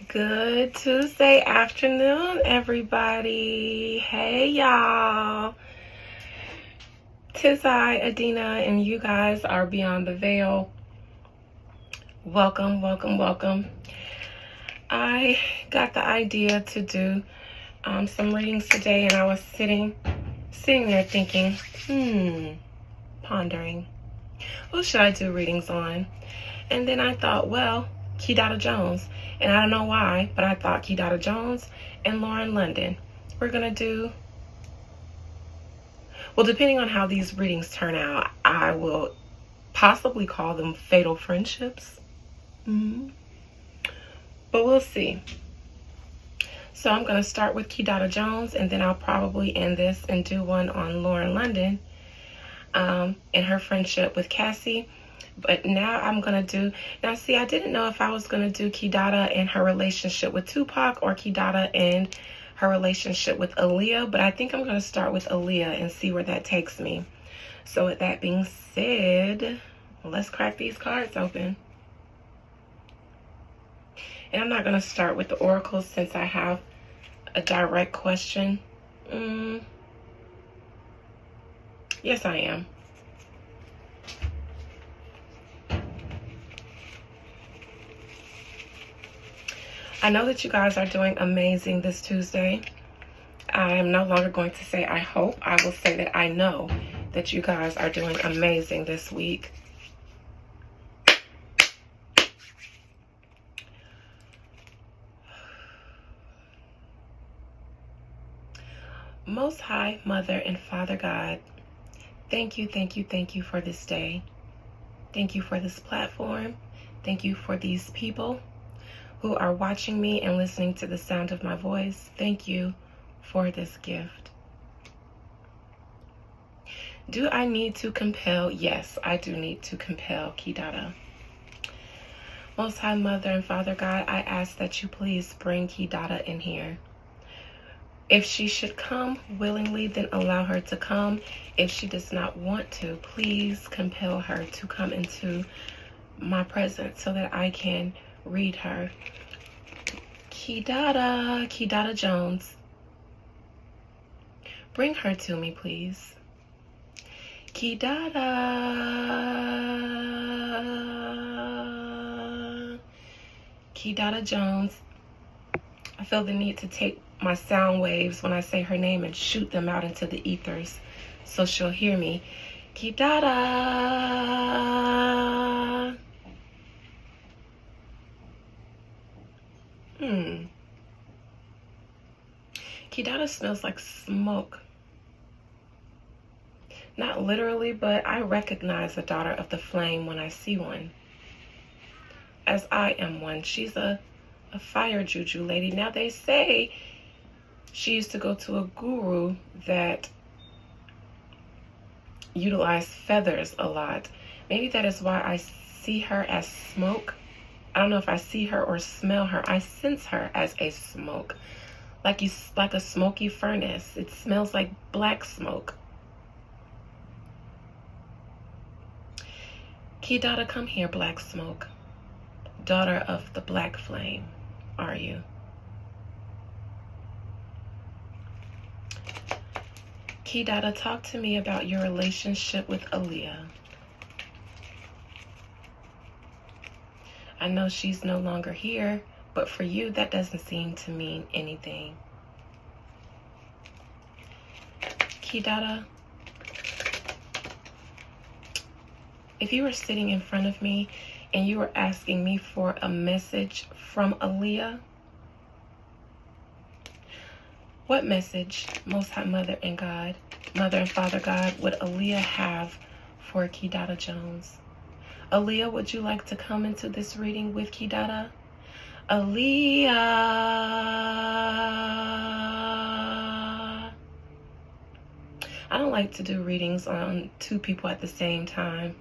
Good Tuesday afternoon, everybody. Hey, y'all. Tis I, Adina, and you guys are Beyond the Veil. Welcome, welcome, welcome. I got the idea to do some readings today, and I was sitting there thinking, pondering, who should I do readings on? And then I thought, well, Kidada Jones. And I don't know why, but I thought Kidada Jones and Lauren London. We're going to do, well, depending on how these readings turn out, I will possibly call them fatal friendships. But we'll see. So I'm going to start with Kidada Jones, and then I'll probably end this and do one on Lauren London and her friendship with Cassie. But now I'm going to do, now see, I didn't know if I was going to do Kidada and her relationship with Tupac or Kidada and her relationship with Aaliyah. But I think I'm going to start with Aaliyah and see where that takes me. So with that being said, let's crack these cards open. And I'm not going to start with the oracles since I have a direct question. Yes, I am. I know that you guys are doing amazing this Tuesday. I am no longer going to say I hope. I will say that I know that you guys are doing amazing this week. Most High Mother and Father God, thank you, thank you, thank you for this day. Thank you for this platform. Thank you for these people who are watching me and listening to the sound of my voice. Thank you for this gift. Do I need to compel? Yes, I do need to compel, Kidada. Most High Mother and Father God, I ask that you please bring Kidada in here. If she should come willingly, then allow her to come. If she does not want to, please compel her to come into my presence so that I can read her. Kidada Jones. Bring her to me, please. Kidada Jones. I feel the need to take my sound waves when I say her name and shoot them out into the ethers so she'll hear me. Kidada. Kidada smells like smoke. Not literally, but I recognize a daughter of the flame when I see one. As I am one. She's a fire juju lady. Now they say she used to go to a guru that utilized feathers a lot. Maybe that is why I see her as smoke. I don't know if I see her or smell her. I sense her as a smoke. Like a smoky furnace. It smells like black smoke. Kidada, come here, black smoke. Daughter of the black flame, are you? Kidada, talk to me about your relationship with Aaliyah. I know she's no longer here, but for you, that doesn't seem to mean anything. Kidada, if you were sitting in front of me and you were asking me for a message from Aaliyah, what message, Most High Mother and God, Mother and Father God, would Aaliyah have for Kidada Jones? Aaliyah, would you like to come into this reading with Kidada? Aaliyah. I don't like to do readings on two people at the same time.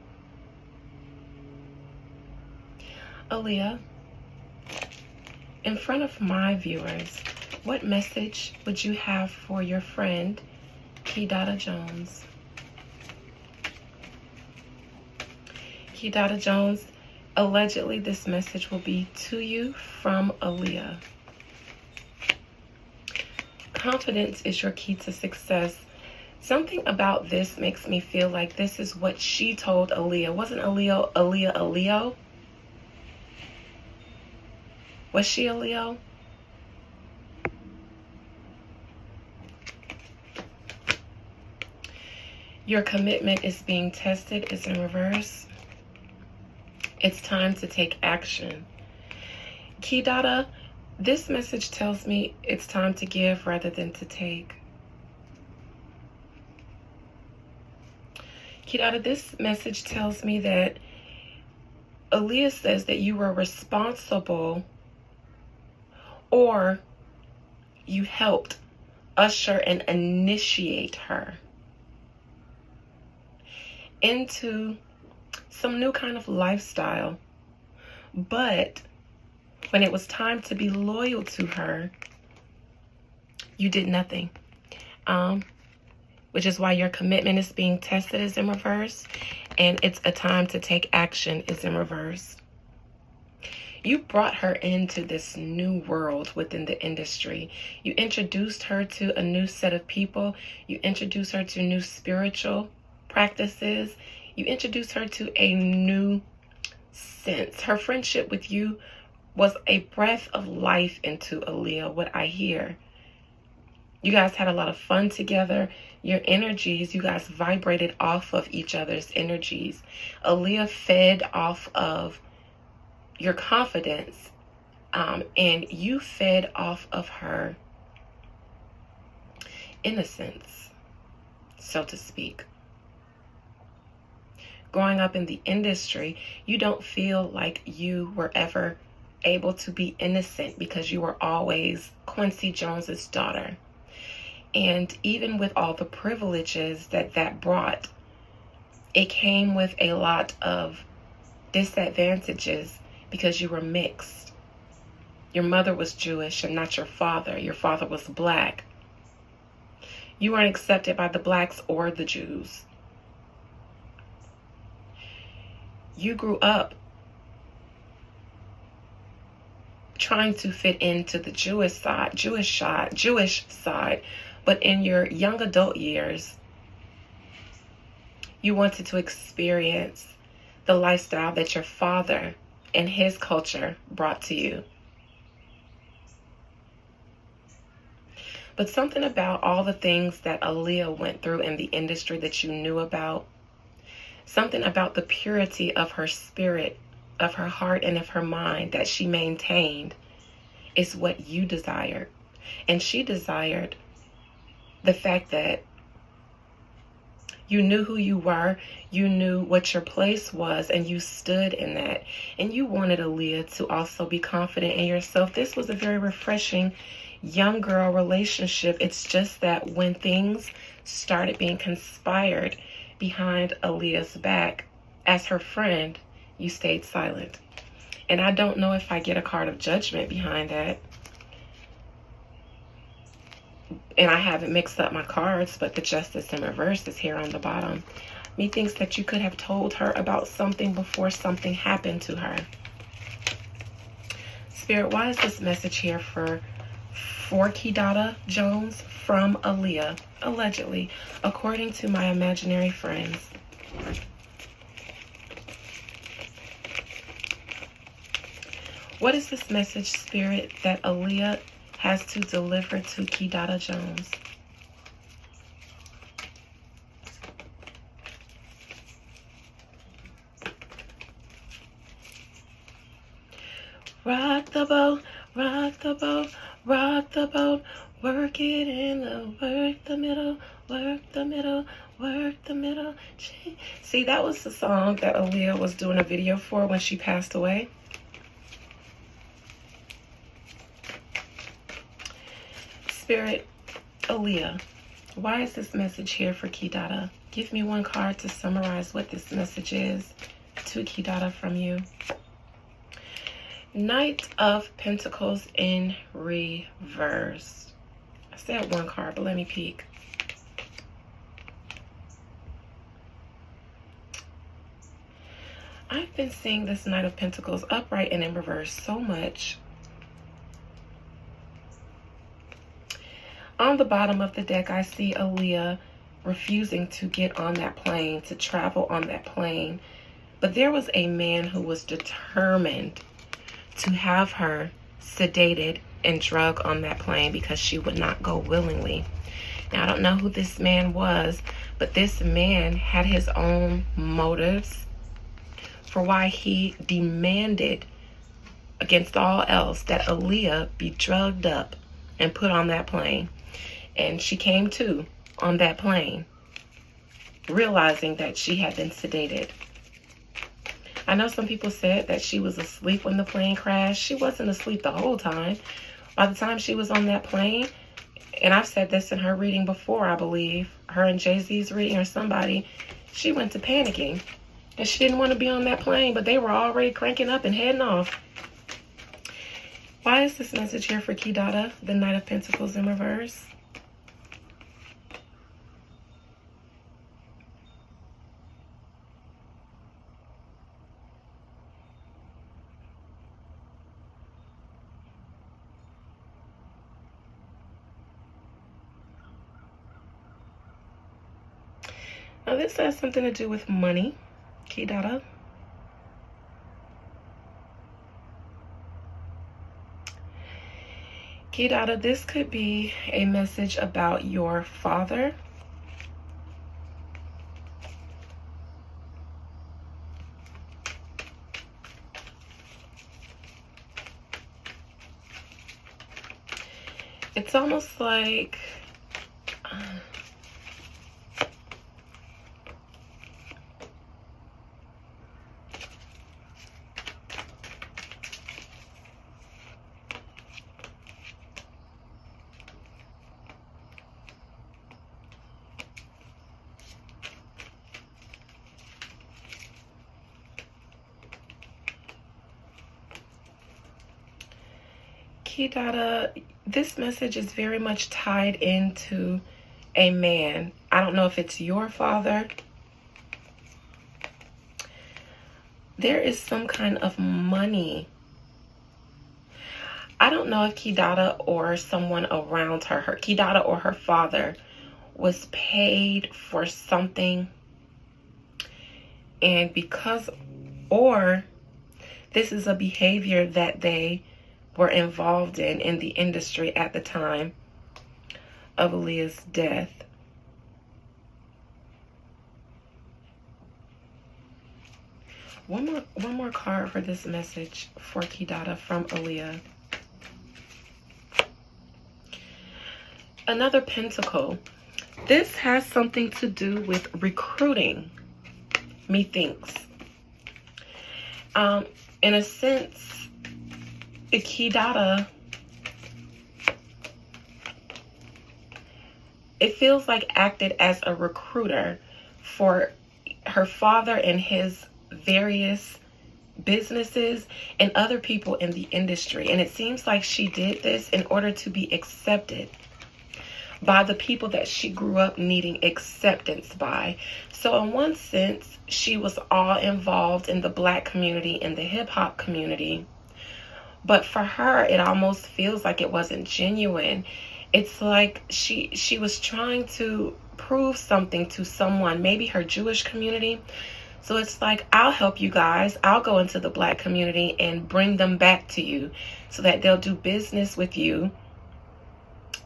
Aaliyah, in front of my viewers, what message would you have for your friend, Kidada Jones? Kidada Jones, Allegedly, this message will be to you from Aaliyah. Confidence is your key to success. Something about this makes me feel like this is what she told Aaliyah. Wasn't Aaliyah a Leo? Was she a Leo? Your commitment is being tested is in reverse. It's time to take action. Kidada, this message tells me it's time to give rather than to take. Kidada, this message tells me that Aaliyah says that you were responsible, or you helped usher and initiate her into some new kind of lifestyle. But when it was time to be loyal to her, you did nothing. Which is why your commitment is being tested is in reverse, and it's a time to take action is in reverse. You brought her into this new world within the industry. You introduced her to a new set of people. You introduced her to new spiritual practices. You introduced her to a new sense. Her friendship with you was a breath of life into Aaliyah, what I hear. You guys had a lot of fun together. Your energies, you guys vibrated off of each other's energies. Aaliyah fed off of your confidence, and you fed off of her innocence, so to speak. Growing up in the industry, you don't feel like you were ever able to be innocent because you were always Quincy Jones's daughter. And even with all the privileges that brought, it came with a lot of disadvantages because you were mixed. Your mother was Jewish and not your father. Your father was black. You weren't accepted by the blacks or the Jews. You grew up trying to fit into the Jewish side, but in your young adult years, you wanted to experience the lifestyle that your father and his culture brought to you. But something about all the things that Aaliyah went through in the industry that you knew about, something about the purity of her spirit, of her heart, and of her mind that she maintained is what you desired. And she desired the fact that you knew who you were, you knew what your place was, and you stood in that. And you wanted Aaliyah to also be confident in yourself. This was a very refreshing young girl relationship. It's just that when things started being conspired behind Aaliyah's back, as her friend, you stayed silent. And I don't know if I get a card of judgment behind that. And I haven't mixed up my cards, but the Justice in reverse is here on the bottom. Methinks that you could have told her about something before something happened to her. Spirit, why is this message here for Kidada Jones from Aaliyah, allegedly, according to my imaginary friends? What is this message, Spirit, that Aaliyah has to deliver to Kidada Jones? Rock the boat, rock the boat, rock the boat, work it in the work the middle, work the middle, work the middle. See, that was the song that Aaliyah was doing a video for when she passed away. Spirit, Aaliyah, why is this message here for Kidada? Give me one card to summarize what this message is to Kidada from you. Knight of Pentacles in reverse. I said one card, but let me peek. I've been seeing this Knight of Pentacles upright and in reverse so much. On the bottom of the deck, I see Aaliyah refusing to get on that plane, to travel on that plane. But there was a man who was determined to have her sedated and drug on that plane because she would not go willingly. Now, I don't know who this man was, but this man had his own motives for why he demanded, against all else, that Aaliyah be drugged up and put on that plane. And she came to on that plane, realizing that she had been sedated. I know some people said that she was asleep when the plane crashed. She wasn't asleep the whole time. By the time she was on that plane, and I've said this in her reading before, I believe, her and Jay-Z's reading or somebody, she went to panicking. And she didn't want to be on that plane, but they were already cranking up and heading off. Why is this message here for Kidada, the Knight of Pentacles in reverse? Now this has something to do with money, Kidada. Kidada, this could be a message about your father. It's almost like Kidada, this message is very much tied into a man. I don't know if it's your father. There is some kind of money. I don't know if Kidada or someone around her, Kidada or her father, was paid for something. And because, or this is a behavior that they were involved in the industry at the time of Aaliyah's death. One more card for this message for Kidada from Aaliyah. Another pentacle. This has something to do with recruiting, methinks. In a sense, Kidada, it feels like acted as a recruiter for her father and his various businesses and other people in the industry. And it seems like she did this in order to be accepted by the people that she grew up needing acceptance by. So in one sense, she was all involved in the Black community and the hip-hop community. But for her, it almost feels like it wasn't genuine. It's like she was trying to prove something to someone, maybe her Jewish community. So it's like, I'll help you guys. I'll go into the Black community and bring them back to you so that they'll do business with you.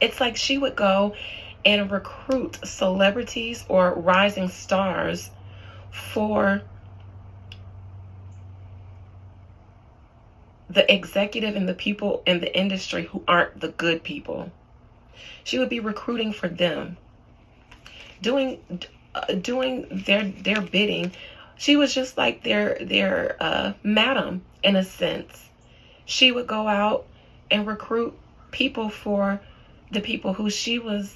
It's like she would go and recruit celebrities or rising stars for the executive and the people in the industry who aren't the good people. She would be recruiting for them, doing their bidding. She was just like their madam in a sense. She would go out and recruit people for the people who she was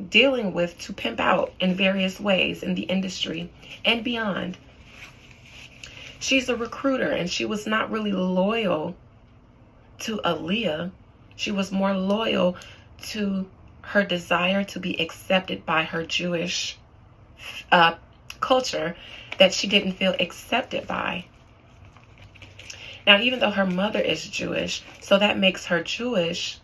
dealing with to pimp out in various ways in the industry and beyond. She's a recruiter, and she was not really loyal to Aaliyah. She was more loyal to her desire to be accepted by her Jewish culture that she didn't feel accepted by. Now, even though her mother is Jewish, so that makes her Jewish,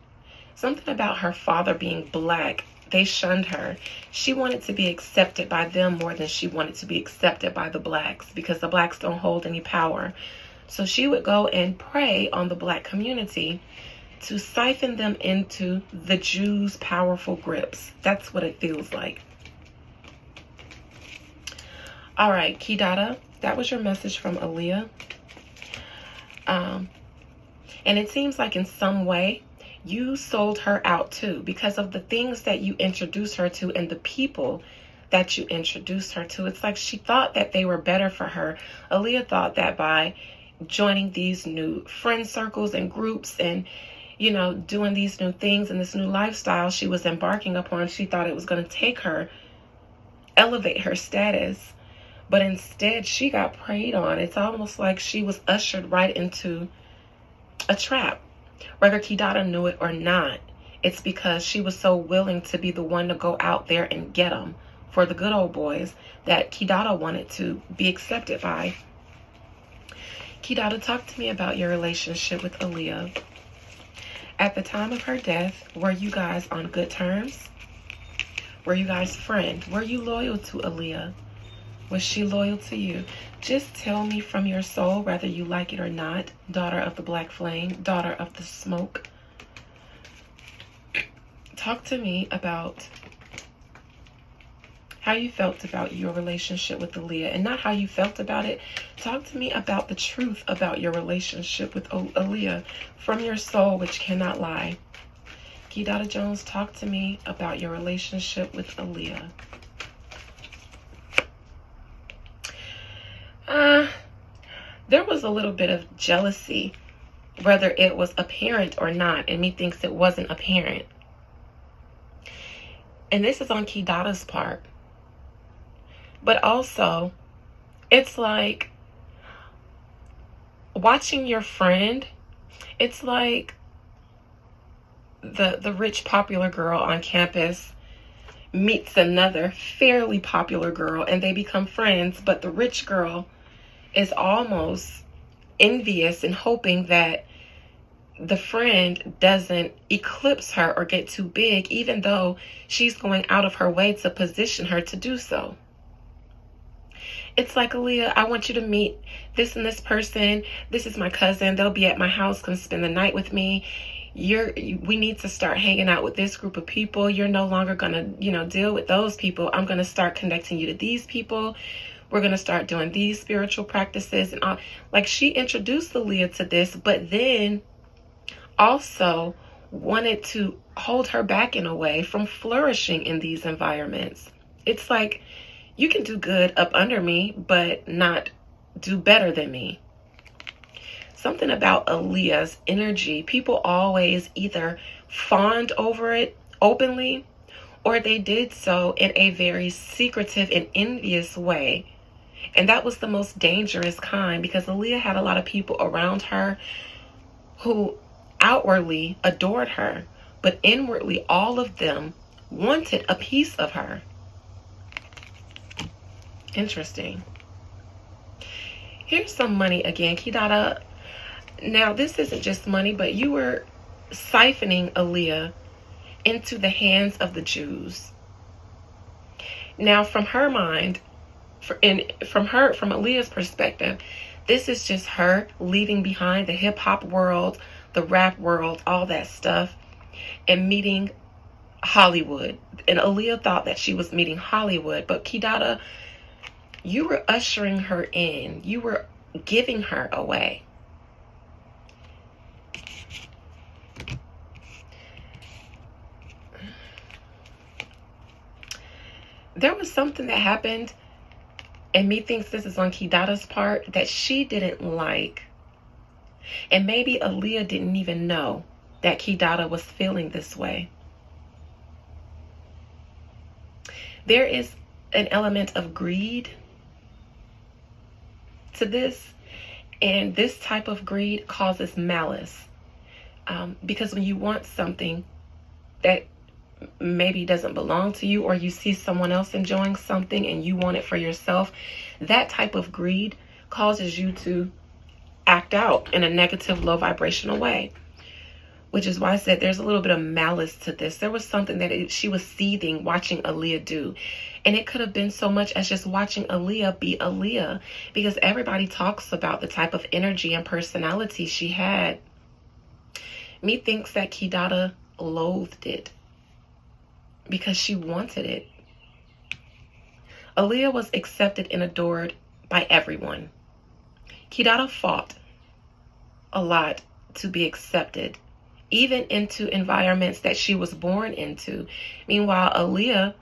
something about her father being black, they shunned her. She wanted to be accepted by them more than she wanted to be accepted by the blacks, because the blacks don't hold any power. So she would go and prey on the black community to siphon them into the Jews' powerful grips. That's what it feels like. All right, Kidada, that was your message from Aaliyah. And it seems like in some way you sold her out too, because of the things that you introduced her to and the people that you introduced her to. It's like she thought that they were better for her. Aaliyah thought that by joining these new friend circles and groups and, you know, doing these new things and this new lifestyle she was embarking upon, she thought it was going to take her, elevate her status. But instead, she got preyed on. It's almost like she was ushered right into a trap. Whether Kidada knew it or not, it's because she was so willing to be the one to go out there and get them for the good old boys that Kidada wanted to be accepted by. Kidada, talk to me about your relationship with Aaliyah. At the time of her death, were you guys on good terms? Were you guys friends? Were you loyal to Aaliyah? Was she loyal to you? Just tell me from your soul, whether you like it or not, daughter of the black flame, daughter of the smoke. Talk to me about how you felt about your relationship with Aaliyah, and not how you felt about it. Talk to me about the truth about your relationship with Aaliyah from your soul, which cannot lie. Kidada Jones, talk to me about your relationship with Aaliyah. There was a little bit of jealousy, whether it was apparent or not, and me thinks it wasn't apparent. And this is on Kidada's part. But also, it's like watching your friend, it's like the rich popular girl on campus meets another fairly popular girl and they become friends, but the rich girl is almost envious and hoping that the friend doesn't eclipse her or get too big, even though she's going out of her way to position her to do so. It's like, Aaliyah, I want you to meet this and this person. This is my cousin. They'll be at my house. Come spend the night with me. We need to start hanging out with this group of people. You're no longer going to, deal with those people. I'm going to start connecting you to these people. We're going to start doing these spiritual practices and all. Like, she introduced Aaliyah to this, but then also wanted to hold her back in a way from flourishing in these environments. It's like, you can do good up under me, but not do better than me. Something about Aaliyah's energy, people always either fawned over it openly, or they did so in a very secretive and envious way. And that was the most dangerous kind, because Aaliyah had a lot of people around her who outwardly adored her, but inwardly all of them wanted a piece of her. Interesting. Here's some money again, Kidada. Now, this isn't just money, but you were siphoning Aaliyah into the hands of the Jews. Now, from her mind, from Aaliyah's perspective, this is just her leaving behind the hip-hop world, the rap world, all that stuff, and meeting Hollywood. And Aaliyah thought that she was meeting Hollywood, but Kidada, you were ushering her in. You were giving her away. There was something that happened, and me thinks this is on Kidada's part, that she didn't like. And maybe Aaliyah didn't even know that Kidada was feeling this way. There is an element of greed to this, and this type of greed causes malice. Because when you want something that maybe doesn't belong to you, or you see someone else enjoying something and you want it for yourself, that type of greed causes you to act out in a negative, low vibrational way. Which is why I said there's a little bit of malice to this. There was something that she was seething watching Aaliyah do. And it could have been so much as just watching Aaliyah be Aaliyah. Because everybody talks about the type of energy and personality she had. Methinks that Kidada loathed it. Because she wanted it. Aaliyah was accepted and adored by everyone. Kidada fought a lot to be accepted, even into environments that she was born into. Meanwhile, Aaliyah,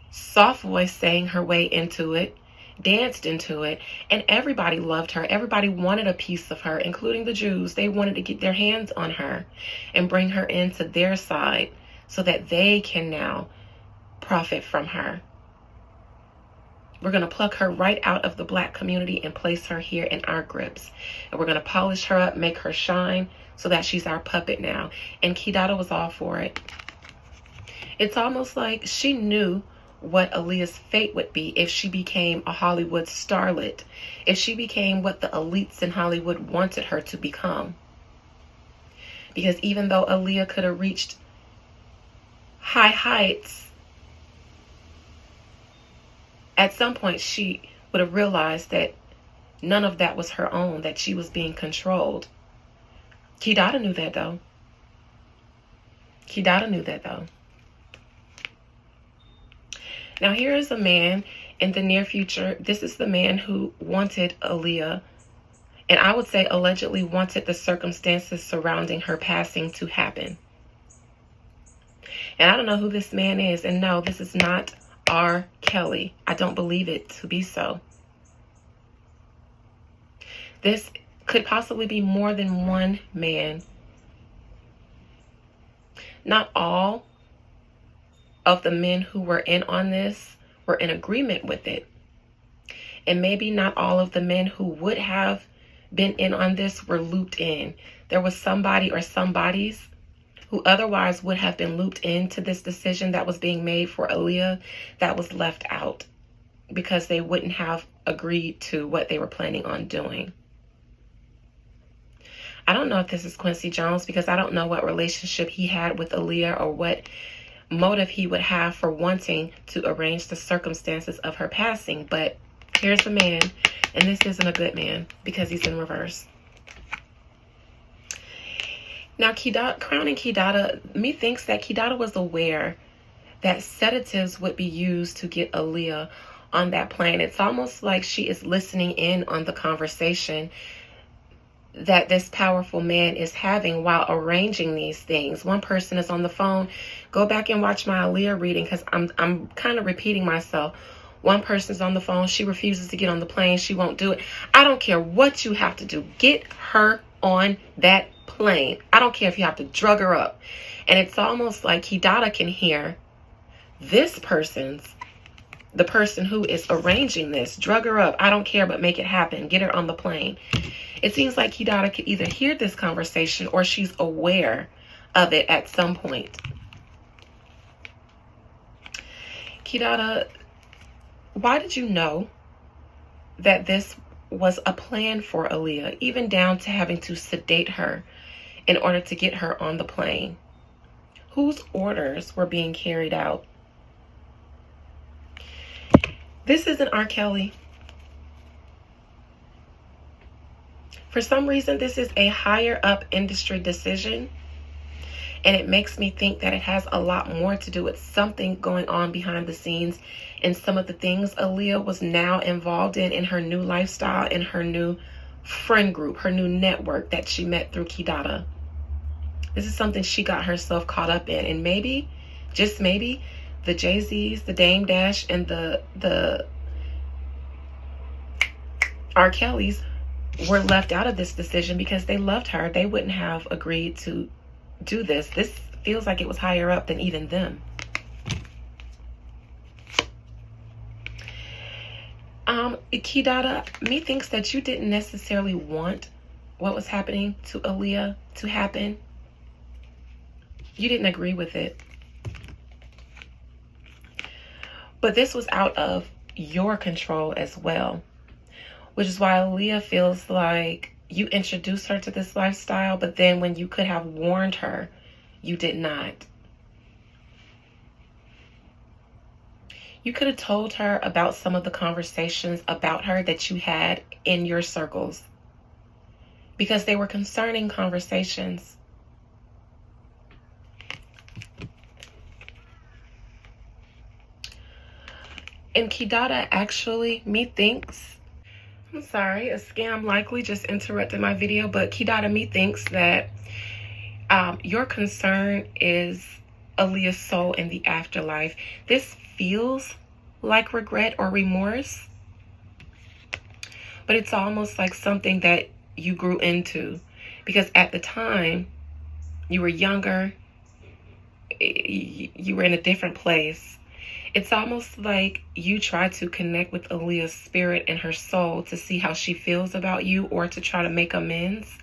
soft voice sang her way into it, danced into it, and everybody loved her. Everybody wanted a piece of her, including the Jews. They wanted to get their hands on her and bring her into their side so that they can now profit from her. We're going to pluck her right out of the black community and place her here in our grips. And we're going to polish her up, make her shine so that she's our puppet now. And Kidada was all for it. It's almost like she knew what Aaliyah's fate would be if she became a Hollywood starlet. If she became what the elites in Hollywood wanted her to become. Because even though Aaliyah could have reached high heights, at some point, she would have realized that none of that was her own, that she was being controlled. Kidada knew that, though. Kidada knew that, though. Now, here is a man in the near future. This is the man who wanted Aaliyah, and I would say allegedly wanted the circumstances surrounding her passing to happen. And I don't know who this man is, and no, this is not R. Kelly. I don't believe it to be so. This could possibly be more than one man. Not all of the men who were in on this were in agreement with it. And maybe not all of the men who would have been in on this were looped in. There was somebody or somebodies who otherwise would have been looped into this decision that was being made for Aaliyah that was left out because they wouldn't have agreed to what they were planning on doing. I don't know if this is Quincy Jones because I don't know what relationship he had with Aaliyah or what motive he would have for wanting to arrange the circumstances of her passing. But here's the man, and this isn't a good man because he's in reverse. Now, crowning Kidada, methinks that Kidada was aware that sedatives would be used to get Aaliyah on that plane. It's almost like she is listening in on the conversation that this powerful man is having while arranging these things. One person is on the phone. Go back and watch my Aaliyah reading because I'm kind of repeating myself. One person's on the phone. She refuses to get on the plane. She won't do it. I don't care what you have to do. Get her on that plane. I don't care if you have to drug her up. And it's almost like Kidada can hear this person's, the person who is arranging this, drug her up. I don't care, but make it happen. Get her on the plane. It seems like Kidada could either hear this conversation or she's aware of it at some point. Kidada, why did you know that this was a plan for Aaliyah, even down to having to sedate her in order to get her on the plane? Whose orders were being carried out? This isn't R. Kelly. For some reason, this is a higher up industry decision. And it makes me think that it has a lot more to do with something going on behind the scenes and some of the things Aaliyah was now involved in her new lifestyle, in her new friend group, her new network that she met through Kidada. This is something she got herself caught up in. And maybe, just maybe, the Jay-Z's, the Dame Dash, and the R. Kellys were left out of this decision because they loved her. They wouldn't have agreed to do this. This feels like it was higher up than even them. Kidada, methinks that you didn't necessarily want what was happening to Aaliyah to happen. You didn't agree with it. But this was out of your control as well. which is why Aaliyah feels like you introduced her to this lifestyle, but then when you could have warned her, you did not. You could have told her about some of the conversations about her that you had in your circles, because they were concerning conversations. And Kidada actually, methinks, I'm sorry, a scam likely just interrupted my video, but Kidada methinks that your concern is Aaliyah's soul in the afterlife. This feels like regret or remorse, but it's almost like something that you grew into, because at the time you were younger, you were in a different place. It's almost like you try to connect with Aaliyah's spirit and her soul to see how she feels about you, or to try to make amends,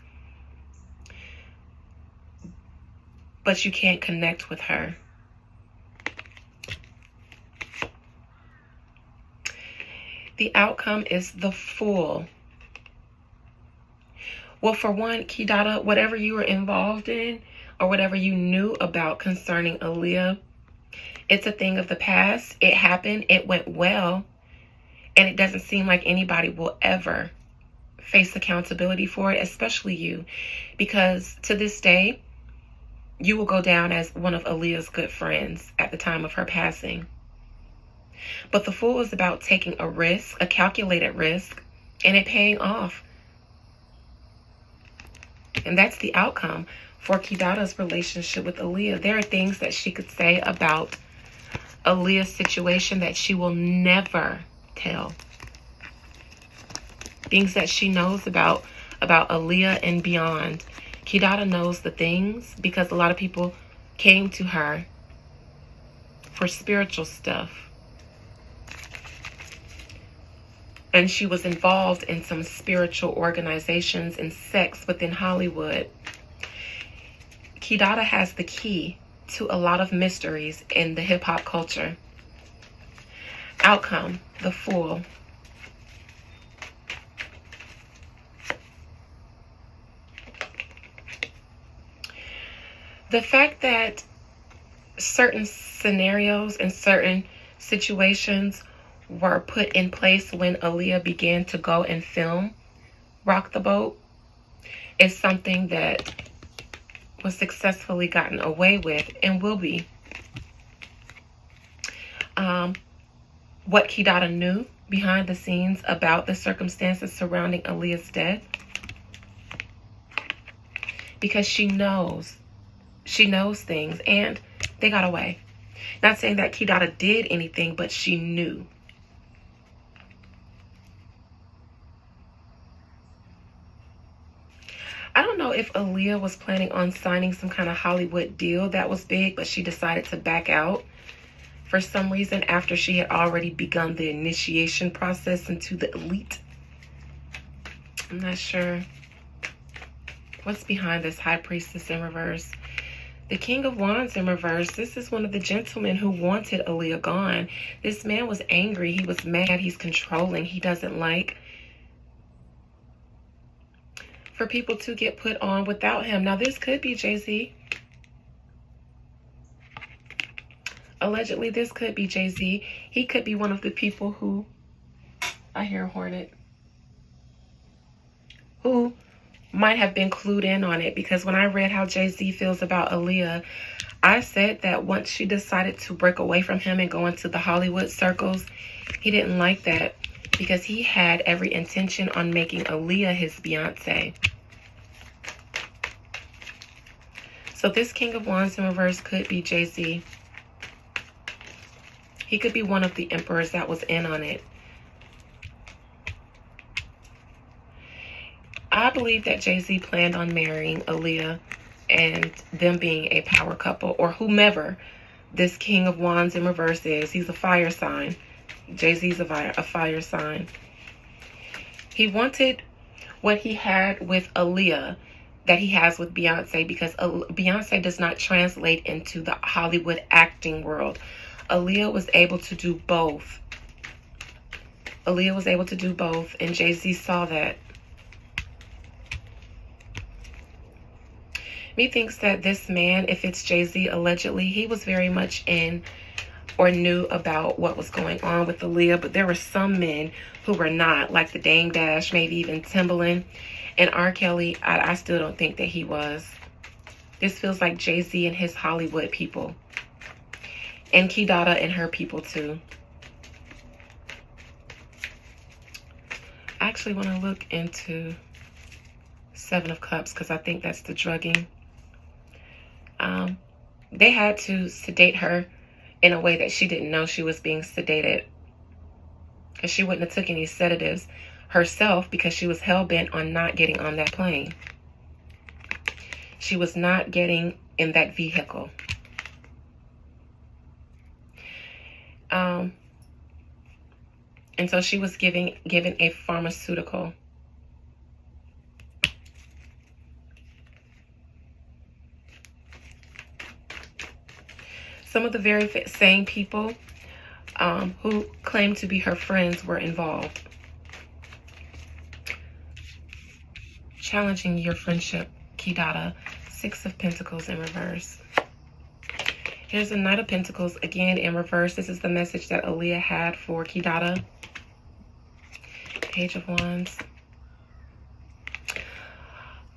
but you can't connect with her. The outcome is the Fool. Well, for one, Kidada, whatever you were involved in or whatever you knew about concerning Aaliyah, it's a thing of the past. It happened. It went well. And it doesn't seem like anybody will ever face accountability for it, especially you. Because to this day, you will go down as one of Aaliyah's good friends at the time of her passing. But the Fool is about taking a risk, a calculated risk, and it paying off. And that's the outcome for Kidada's relationship with Aaliyah. There are things that she could say about Aaliyah's situation that she will never tell. Things that she knows about Aaliyah and beyond. Kidada knows the things because a lot of people came to her for spiritual stuff. And she was involved in some spiritual organizations and sects within Hollywood. Kidada has the key to a lot of mysteries in the hip-hop culture. Outcome, the Fool. The fact that certain scenarios and certain situations were put in place when Aaliyah began to go and film Rock the Boat is something that was successfully gotten away with and will be. What Kidada knew behind the scenes about the circumstances surrounding Aaliyah's death, because she knows things and they got away. Not saying that Kidada did anything, but she knew. I don't know if Aaliyah was planning on signing some kind of Hollywood deal that was big, but she decided to back out for some reason after she had already begun the initiation process into the elite. I'm not sure what's behind this High Priestess in reverse. The King of Wands in reverse. This is one of the gentlemen who wanted Aaliyah gone. This man was angry. He was mad. He's controlling. He doesn't like for people to get put on without him. Now, this could be Jay-Z. Allegedly, this could be Jay-Z. He could be one of the people who, I hear Hornet, who might have been clued in on it, because when I read how Jay-Z feels about Aaliyah, I said that once she decided to break away from him and go into the Hollywood circles, he didn't like that, because he had every intention on making Aaliyah his Beyonce. So this King of Wands in reverse could be Jay-Z. He could be one of the emperors that was in on it. I believe that Jay-Z planned on marrying Aaliyah and them being a power couple, or whomever this King of Wands in reverse is. He's a fire sign. Jay-Z's a fire sign. He wanted what he had with Aaliyah that he has with Beyonce, because Beyonce does not translate into the Hollywood acting world. Aaliyah was able to do both. Aaliyah was able to do both, and Jay-Z saw that. Me thinks that this man, if it's Jay-Z allegedly, he was very much in or knew about what was going on with Aaliyah, but there were some men who were not, like the Dame Dash, maybe even Timbaland. And R. Kelly, I still don't think that he was. This feels like Jay-Z and his Hollywood people. And Kidada and her people too. I actually want to look into Seven of Cups because I think that's the drugging. They had to sedate her in a way that she didn't know she was being sedated, because she wouldn't have took any sedatives herself because she was hell-bent on not getting on that plane. She was not getting in that vehicle. And so she was given a pharmaceutical. Some of the very same people who claimed to be her friends were involved. Challenging your friendship, Kidada. Six of Pentacles in reverse. Here's a Knight of Pentacles, again in reverse. This is the message that Aaliyah had for Kidada. Page of Wands.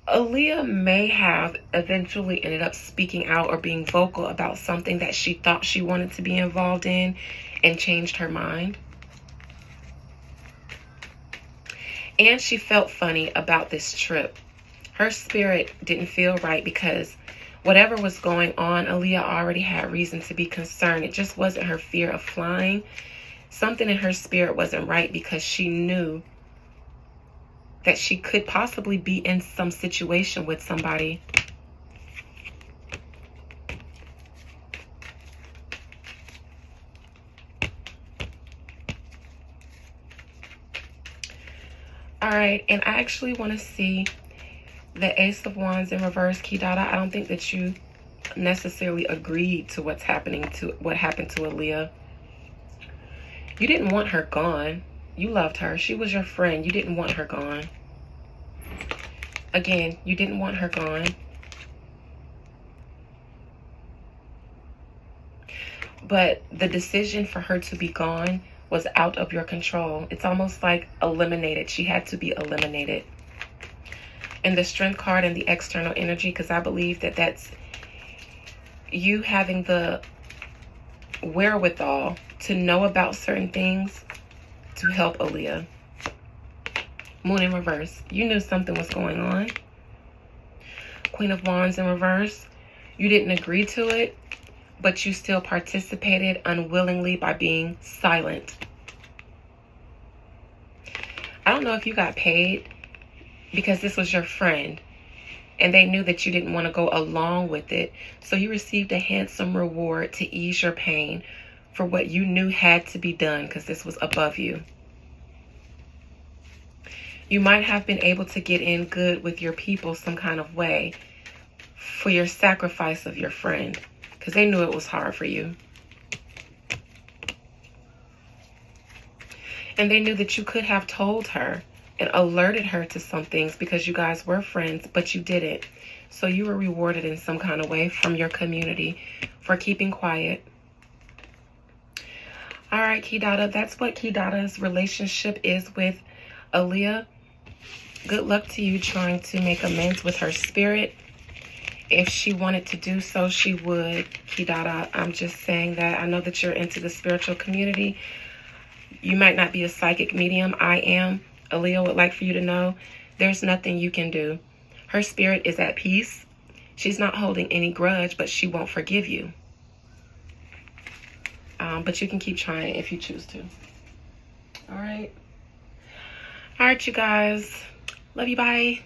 Aaliyah may have eventually ended up speaking out or being vocal about something that she thought she wanted to be involved in and changed her mind. And she felt funny about this trip. Her spirit didn't feel right because whatever was going on, Aaliyah already had reason to be concerned. It just wasn't her fear of flying. Something in her spirit wasn't right because she knew that she could possibly be in some situation with somebody. All right, and I actually want to see the Ace of Wands in reverse, Kidada. I don't think that you necessarily agreed to what happened to Aaliyah. You didn't want her gone. You loved her. She was your friend. You didn't want her gone. Again, you didn't want her gone. But the decision for her to be gone was out of your control. It's almost like eliminated. She had to be eliminated. And the Strength card and the external energy, because I believe that that's you having the wherewithal to know about certain things to help Aaliyah. Moon in reverse. You knew something was going on. Queen of Wands in reverse. You didn't agree to it, but you still participated unwillingly by being silent. I don't know if you got paid because this was your friend and they knew that you didn't want to go along with it. So you received a handsome reward to ease your pain for what you knew had to be done because this was above you. You might have been able to get in good with your people some kind of way for your sacrifice of your friend because they knew it was hard for you. And they knew that you could have told her and alerted her to some things because you guys were friends, but you didn't. So you were rewarded in some kind of way from your community for keeping quiet. All right, Kidada, that's what Kidada's relationship is with Aaliyah. Good luck to you trying to make amends with her spirit. If she wanted to do so, she would. Kidada, I'm just saying that. I know that you're into the spiritual community. You might not be a psychic medium. I am. Aaliyah would like for you to know there's nothing you can do. Her spirit is at peace. She's not holding any grudge, but she won't forgive you. But you can keep trying if you choose to. All right. All right, you guys. Love you. Bye.